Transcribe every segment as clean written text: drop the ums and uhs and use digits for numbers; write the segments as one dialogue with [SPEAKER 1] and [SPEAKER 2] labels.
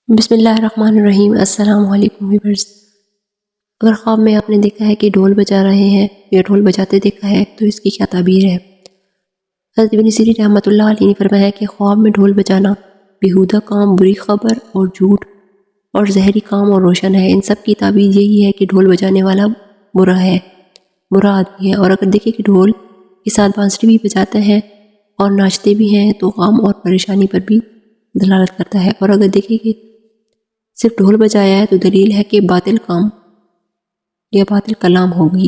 [SPEAKER 1] بسم اللہ الرحمن الرحیم۔ السلام علیکم ویورز۔ اگر خواب میں آپ نے دیکھا ہے کہ ڈھول بجا رہے ہیں یا ڈھول بجاتے دیکھا ہے تو اس کی کیا تعبیر ہے؟ حضرت ابن سیرین رحمۃ اللہ علیہ نے فرمایا کہ خواب میں ڈھول بجانا بیہودہ کام، بری خبر اور جھوٹ اور زہری کام اور روشن ہے۔ ان سب کی تعبیر یہی ہے کہ ڈھول بجانے والا برا آدمی ہے۔ اور اگر دیکھیں کہ ڈھول کے ساتھ بانسری بھی بجاتے ہیں اور ناچتے بھی ہیں تو غم اور پریشانی پر بھی دلالت کرتا ہے۔ اور اگر دیکھیں کہ صرف ڈھول بجایا ہے تو دلیل ہے کہ باطل کام یا باطل کلام ہوگی۔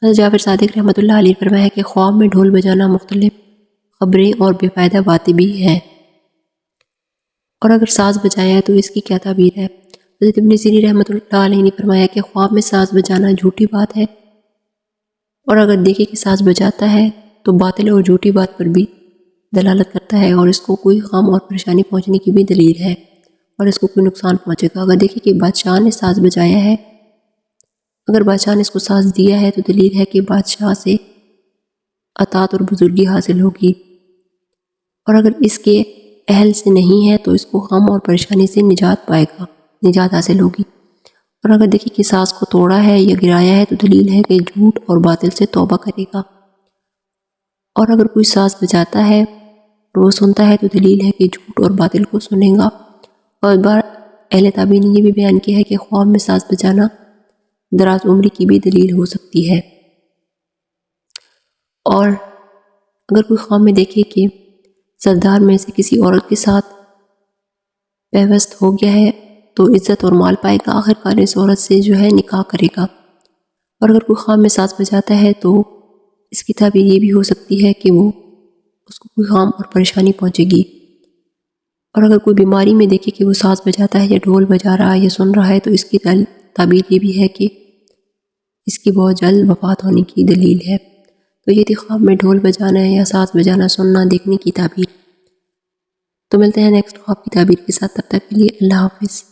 [SPEAKER 1] حضرت جعفر صادق رحمۃ اللہ علیہ نے فرمایا کہ خواب میں ڈھول بجانا مختلف خبریں اور بے فائدہ باتیں بھی ہیں۔ اور اگر ساز بجایا ہے تو اس کی کیا تعبیر ہے؟ حضرت ابن سیرین رحمۃ اللہ علیہ نے فرمایا کہ خواب میں ساز بجانا جھوٹی بات ہے، اور اگر دیکھے کہ ساز بجاتا ہے تو باطل اور جھوٹی بات پر بھی دلالت کرتا ہے، اور اس کو کوئی غم اور پریشانی پہنچنے کی بھی دلیل ہے، اور اس کو کوئی نقصان پہنچے گا۔ اگر دیکھیں کہ بادشاہ نے ساز بجایا ہے، اگر بادشاہ نے اس کو ساز دیا ہے تو دلیل ہے کہ بادشاہ سے اطاعت اور بزرگی حاصل ہوگی، اور اگر اس کے اہل سے نہیں ہے تو اس کو غم اور پریشانی سے نجات حاصل ہوگی۔ اور اگر دیکھیں کہ ساز کو توڑا ہے یا گرایا ہے تو دلیل ہے کہ جھوٹ اور باطل سے توبہ کرے گا۔ اور اگر کوئی ساز بجاتا ہے اور وہ سنتا ہے تو دلیل ہے کہ جھوٹ اور باطل کو سنے گا۔ اور ایک بار اہل تعبیر نے یہ بھی بیان کیا ہے کہ خواب میں ساز بجانا دراز عمری کی بھی دلیل ہو سکتی ہے۔ اور اگر کوئی خواب میں دیکھے کہ سردار میں سے کسی عورت کے ساتھ پیوست ہو گیا ہے تو عزت اور مال پائے گا، آخرکار اس عورت سے نکاح کرے گا۔ اور اگر کوئی خواب میں ساز بجاتا ہے تو اس کی تعبیر یہ بھی ہو سکتی ہے کہ اس کو کوئی غم اور پریشانی پہنچے گی۔ اور اگر کوئی بیماری میں دیکھے کہ وہ ساز بجاتا ہے یا ڈھول بجا رہا ہے یا سن رہا ہے تو اس کی تعبیر یہ بھی ہے کہ اس کی بہت جلد وفات ہونے کی دلیل ہے۔ تو یہ تھی خواب میں ڈھول بجانا ہے یا ساز بجانا، سننا، دیکھنے کی تعبیر۔ تو ملتے ہیں نیکسٹ خواب کی تعبیر کے ساتھ، تب تک کے لیے اللہ حافظ۔